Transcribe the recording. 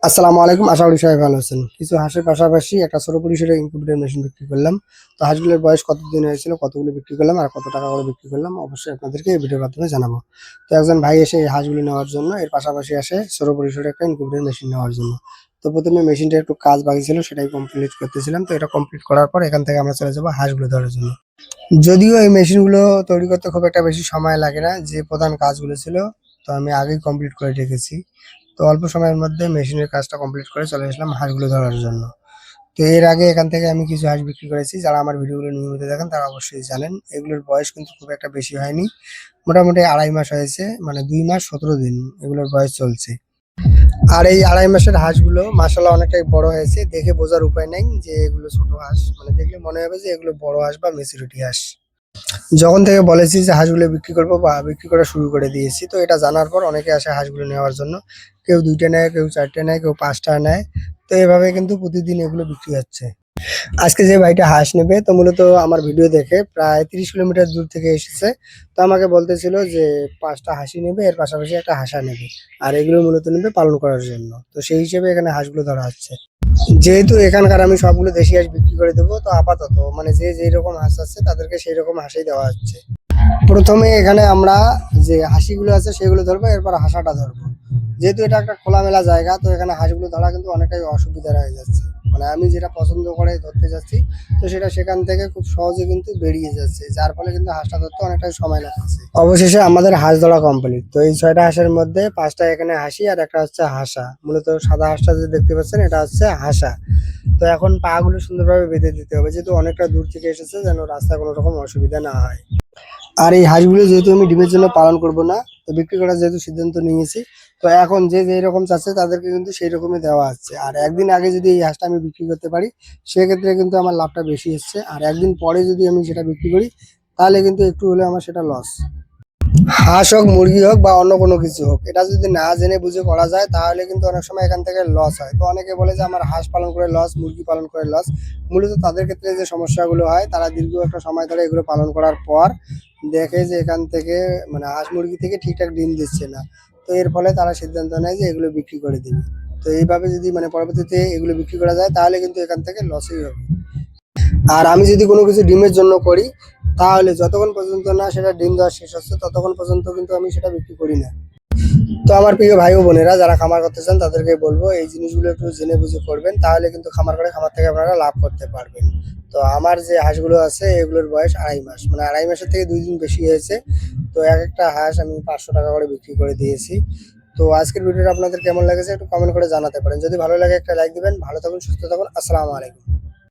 আসসালামু আলাইকুম। আশা করি সবাই ভালো আছেন। কিছু হাঁসের পাশাপাশি একটা ছোট পরিসরে ইনকিউবেটর মেশিন বিক্রি করলাম। তো হাঁসগুলোর বয়স কতদিন হয়েছিল, কতগুলো বিক্রি করলাম আর কত টাকা করে বিক্রি করলাম অবশ্যই আপনাদেরকে এই ভিডিওর মাধ্যমে জানাবো। তো একজন ভাই এসে এই হাঁসগুলো নেওয়ার জন্য এর পাশাপাশি আসে ছোট পরিসরে একটা ইনকিউবেটর মেশিন নেওয়ার জন্য। তো প্রথমে মেশিনটা একটু কাজ বাকি ছিল, সেটাই কমপ্লিট করতেছিলাম। তো এটা কমপ্লিট করার পর এখান থেকে আমরা চলে যাবো হাঁসগুলো ধরার জন্য। যদিও এই মেশিনগুলো তৈরি করতে খুব একটা বেশি সময় লাগে না, যে প্রধান কাজগুলো ছিল তো আমি আগেই কমপ্লিট করে রেখেছি। তো অল্প সময়ের মধ্যে মেশিনের কাজটা কমপ্লিট করে চলে আসলাম হাঁসগুলো ধরার জন্য। তো এর আগে এখান থেকে আমি কিছু হাঁস বিক্রি করেছি। যারা আমার ভিডিওগুলো নিয়মিত দেখেন তারা অবশ্যই জানেন। এগুলোর বয়স কিন্তু খুব একটা বেশি হয়নি। মোটামুটি ২.৫ মাস হয়েছে, মানে ২ মাস ১৭ দিন এগুলোর বয়স চলছে। আর এই ২.৫ মাসের হাঁসগুলো মাশাআল্লাহ অনেকটাই বড় হয়েছে। দেখে বোঝার উপায় নাই যে এগুলো ছোট হাঁস। মানে দেখলে মনে হবে যে এগুলো বড় হাঁস বা মেচুরিটি হাঁস। যখন থেকে বলেছি যে হাঁসগুলো বিক্রি করবো বা বিক্রি করা শুরু করে দিয়েছি, তো এটা জানার পর অনেকে আসে হাঁসগুলো নেওয়ার জন্য। কেউ ২ টা নেয়, কেউ ৪ টা নেয়, কেউ ৫ টা নেয়। তো এভাবে কিন্তু প্রতিদিন এগুলো বিক্রি হচ্ছে। আজকে যে ভাইটা হাঁস নেবে তো মূলত আমার ভিডিও দেখে প্রায় ৩০ কিলোমিটার দূর থেকে এসেছে। তো আমাকে বলতেছিল যে ৫ টা হাঁসই নেবে, এর পাশাপাশি একটা হাঁসা নেবে। আর এগুলো মূলত নেবে পালন করার জন্য। তো সেই হিসেবে এখানে হাঁসগুলো ধরা হচ্ছে। যেহেতু এখানকার আমি সবগুলো দেশি হাঁস বিক্রি করে দেবো, তো আপাতত মানে যে যেই রকম হাঁস আছে তাদেরকে সেই রকম হাঁসই দেওয়া হচ্ছে। প্রথমে এখানে আমরা যে হাঁসিগুলো আছে সেগুলো ধরবো, এরপর হাঁসাটা ধরবো। যেহেতু এটা একটা খোলামেলা জায়গা, তো এখানে হাঁসগুলো ধরা কিন্তু অনেকটাই অসুবিধার হয়ে যাচ্ছে। মানে আমি যেটা পছন্দ করে ধরতে যাচ্ছি, তো সেটা সেখান থেকে খুব সহজে কিন্তু বেরিয়ে যাচ্ছে, যার ফলে কিন্তু হাঁসটা ধরতে অনেকটাই সময় লাগছে। অবশেষে আমাদের হাঁস ধরা কমপ্লিট। তো এই ৬টা হাঁসের মধ্যে ৫টা এখানে হাসি আর একটা হচ্ছে হাঁসা। মূলত সাদা হাঁসটা যে দেখতে পাচ্ছেন এটা হচ্ছে হাঁসা। তো এখন পা গুলো সুন্দরভাবে বেঁধে দিতে হবে, যেহেতু অনেকটা দূর থেকে এসেছে, যেন রাস্তায় কোনো রকম অসুবিধা না হয়। আর এই হাঁসগুলো যেহেতু আমি ডিমের জন্য পালন করব না, তো বিক্রি করার যেহেতু সিদ্ধান্ত নিয়েছি, তো এখন যে যেই রকম চাচ্ছে তাদেরকে কিন্তু সেই রকমই দেওয়া হচ্ছে। আর একদিন আগে যদি এই হাঁসটা আমি বিক্রি করতে পারি, সেক্ষেত্রে কিন্তু আমার লাভটা বেশি এসছে। আর একদিন পরে যদি আমি সেটা বিক্রি করি, তাহলে কিন্তু একটু হলেও আমার সেটা লস। হাঁস হোক, মুরগি হোক বা অন্য কোনো কিছু হোক, এটা যদি না জেনে বুঝে করা যায় তাহলে কিন্তু অনেক সময় এখান থেকে লস হয়। তো অনেকে বলে যে আমার হাঁস পালন করে লস, মুরগি পালন করে লস। মূলত তাদের ক্ষেত্রে যে সমস্যাগুলো হয়, তারা দীর্ঘ একটা সময় ধরে এগুলো পালন করার পর দেখে যে এখান থেকে মানে হাঁস মুরগি থেকে ঠিকঠাক ডিম দিচ্ছে না। তো এর ফলে তারা সিদ্ধান্ত নেয় যে এগুলো বিক্রি করে দিবে। তো এইভাবে যদি মানে পরবর্তীতে এগুলো বিক্রি করা যায় তাহলে কিন্তু এখান থেকে লসই হবে। আর আমি যদি কোনো কিছু ডিমের জন্য করি, তাহলে যতক্ষণ পর্যন্ত না সেটা ডিম দেওয়া শেষ হচ্ছে ততক্ষণ পর্যন্ত কিন্তু আমি সেটা বিক্রি করি না। তো আমার প্রিয় ভাই ও বোনেরা যারা খামার করতে চান তাদেরকে বলবো এই জিনিসগুলো একটু জেনে বুঝে করবেন, তাহলে কিন্তু খামার করে খামার থেকে আপনারা লাভ করতে পারবেন। তো আমার যে হাঁসগুলো আছে এগুলোর বয়স ২.৫ মাস, মানে ২.৫ মাসের থেকে ২ দিন বেশি হয়েছে। তো এক একটা হাঁস আমি ৫০০ টাকা করে বিক্রি করে দিয়েছি। তো আজকের ভিডিওটা আপনাদের কেমন লেগেছে একটু কমেন্ট করে জানাতে পারেন। যদি ভালো লাগে একটা লাইক দিবেন। ভালো থাকুন, সুস্থ থাকুন। আসসালামু আলাইকুম।